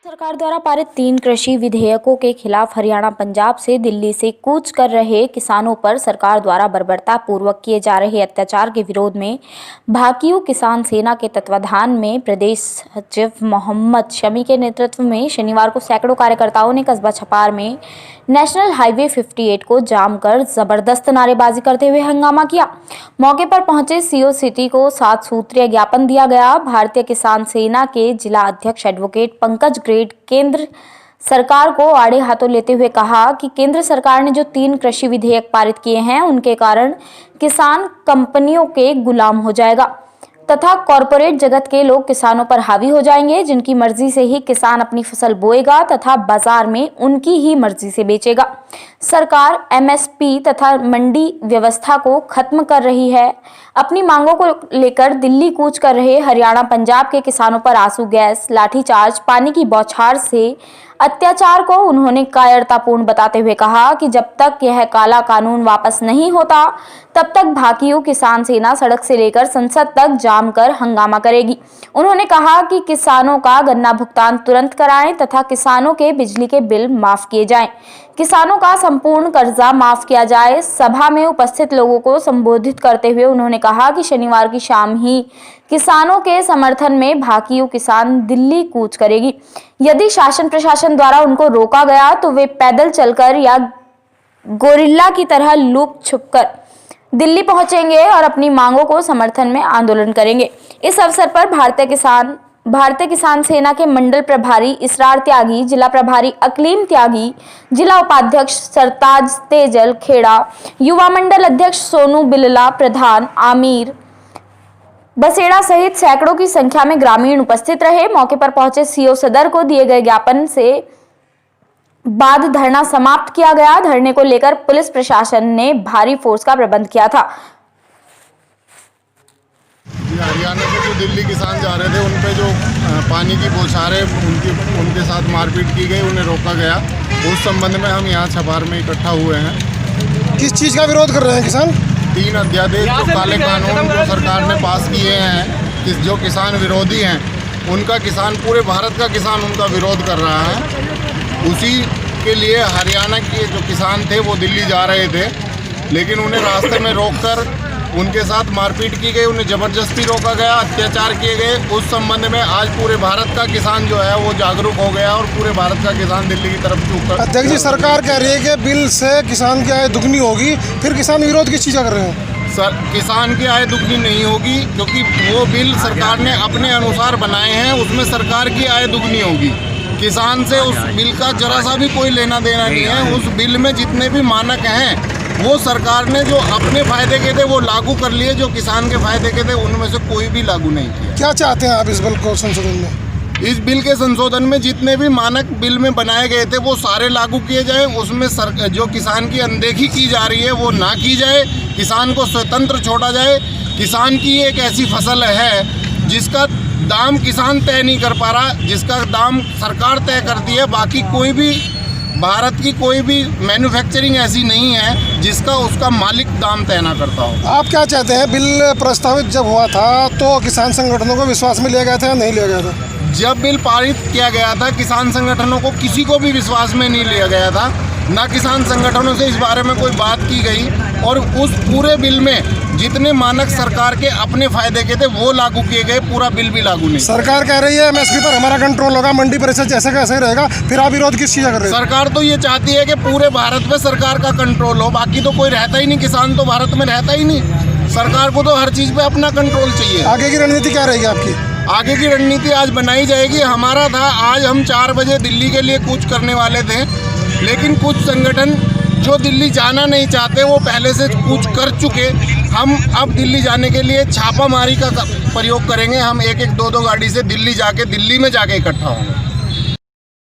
सरकार द्वारा पारित 3 कृषि विधेयकों के खिलाफ हरियाणा पंजाब से दिल्ली से कूच कर रहे किसानों पर सरकार द्वारा बर्बरतापूर्वक किए जा रहे अत्याचार के विरोध में भाकियू किसान सेना के तत्वाधान में प्रदेश सचिव मोहम्मद शमी के नेतृत्व में शनिवार को सैकड़ों कार्यकर्ताओं ने कस्बा छपार में नेशनल हाईवे 58 को जाम कर जबरदस्त नारेबाजी करते हुए हंगामा किया। मौके पर पहुंचे सीओ सिटी को 7 सूत्रीय ज्ञापन दिया गया। भारतीय किसान सेना के जिला अध्यक्ष एडवोकेट पंकज ग्रेड केंद्र सरकार को आड़े हाथों लेते हुए कहा कि केंद्र सरकार ने जो 3 कृषि विधेयक पारित किए हैं उनके कारण किसान कंपनियों के गुलाम हो जाएगा तथा कॉरपोरेट जगत के लोग किसानों पर हावी हो जाएंगे, जिनकी मर्जी से ही किसान अपनी फसल बोएगा तथा बाजार में उनकी ही मर्जी से बेचेगा। सरकार एमएसपी तथा मंडी व्यवस्था को खत्म कर रही है। अपनी मांगों को लेकर दिल्ली कूच कर रहे हरियाणा पंजाब के किसानों पर आंसू गैस, लाठीचार्ज, पानी की बौछार से अत्याचार को उन्होंने कायरतापूर्ण बताते हुए कहा कि जब तक यह काला कानून वापस नहीं होता तब तक भाकियू किसान सेना सड़क से लेकर संसद तक जाम कर हंगामा करेगी। उन्होंने कहा कि किसानों का गन्ना भुगतान तुरंत कराएं तथा किसानों के बिजली के बिल माफ किए जाएं, किसानों का संपूर्ण कर्जा माफ किया जाए। सभा में उपस्थित लोगों को संबोधित करते हुए उन्होंने कहा कि शनिवार की शाम ही किसानों के समर्थन में भाकियू किसान दिल्ली कूच करेगी। यदि शासन प्रशासन द्वारा उनको रोका गया तो वे पैदल चलकर या गोरिल्ला की तरह लुक छुपकर दिल्ली पहुंचेंगे और अपनी मांगों को समर्थन में आंदोलन करेंगे। इस अवसर पर भारतीय किसान सेना के मंडल प्रभारी इसरार त्यागी, जिला प्रभारी अकलीम त्यागी, जिला उपाध्यक्ष सरताज तेजल खेड़ा, युवा मंडल अध्यक्ष सोनू बिल्ला, प्रधान आमिर बसेड़ा सहित सैकड़ों की संख्या में ग्रामीण उपस्थित रहे। मौके पर पहुंचे सीओ सदर को दिए गए ज्ञापन से बाद धरना समाप्त किया गया। धरने को लेकर पुलिस प्रशासन ने भारी फोर्स का प्रबंध किया था। हरियाणा से जो दिल्ली किसान जा रहे थे उन पे जो पानी की बौछारें उनके साथ मारपीट की गई, उन्हें रोका गया। उस संबंध में हम यहाँ छपार में इकट्ठा हुए हैं। किस चीज़ का विरोध कर रहे हैं किसान? 3 अध्यादेश जो काले कानून जो सरकार ने पास किए हैं, जो किसान विरोधी हैं, उनका किसान, पूरे भारत का किसान उनका विरोध कर रहा है। उसी के लिए हरियाणा के जो किसान थे वो दिल्ली जा रहे थे, लेकिन उन्हें रास्ते में रोककर उनके साथ मारपीट की गई, उन्हें ज़बरदस्ती रोका गया, अत्याचार किए गए। उस संबंध में आज पूरे भारत का किसान जो है वो जागरूक हो गया और पूरे भारत का किसान दिल्ली की तरफ झुक कर। अध्यक्ष जी, सरकार कह रही है कि बिल से किसान की आय दुगनी होगी, फिर किसान विरोध किस चीज़ का कर रहे हैं? सर, किसान की आय दुगनी नहीं होगी, क्योंकि वो बिल सरकार ने अपने अनुसार बनाए हैं, उसमें सरकार की आय दुगनी होगी। किसान से उस बिल का जरा सा भी कोई लेना देना नहीं है। उस बिल में जितने भी मानक हैं वो सरकार ने जो अपने फायदे के थे वो लागू कर लिए, जो किसान के फायदे के थे उनमें से कोई भी लागू नहीं किया। क्या चाहते हैं आप इस बिल को संशोधन में? इस बिल के संशोधन में जितने भी मानक बिल में बनाए गए थे वो सारे लागू किए जाए। उसमें जो किसान की अनदेखी की जा रही है वो ना की जाए, किसान को स्वतंत्र छोड़ा जाए। किसान की एक ऐसी फसल है जिसका दाम किसान तय नहीं कर पा रहा, जिसका दाम सरकार तय करती है। बाकी कोई भी भारत की कोई भी मैन्युफैक्चरिंग ऐसी नहीं है जिसका उसका मालिक दाम तय ना करता हो। आप क्या चाहते हैं? बिल प्रस्तावित जब हुआ था तो किसान संगठनों को विश्वास में लिया गया था या नहीं लिया गया था? जब बिल पारित किया गया था किसान संगठनों को किसी को भी विश्वास में नहीं लिया गया था, ना किसान संगठनों से इस बारे में कोई बात की गई। और उस पूरे बिल में जितने मानक सरकार के अपने फायदे के थे वो लागू किए गए, पूरा बिल भी लागू नहीं। सरकार कह रही है एमएसपी पर हमारा कंट्रोल होगा, मंडी परिषद जैसे कैसे ही रहेगा, फिर आप विरोध किस चीज़ का कर रहे हैं? सरकार तो ये चाहती है कि पूरे भारत में सरकार का कंट्रोल हो, बाकी तो कोई रहता ही नहीं, किसान तो भारत में रहता ही नहीं। सरकार को तो हर चीज़ पे अपना कंट्रोल चाहिए। आगे की रणनीति क्या रहेगी आपकी? आगे की रणनीति आज बनाई जाएगी। हमारा था आज हम 4 बजे दिल्ली के लिए कूच करने वाले थे, लेकिन कुछ संगठन जो दिल्ली जाना नहीं चाहते वो पहले से कूच कर चुके। हम अब दिल्ली जाने के लिए छापामारी का प्रयोग करेंगे। हम 1-1, 2-2 गाड़ी से दिल्ली में जाके इकट्ठा होंगे।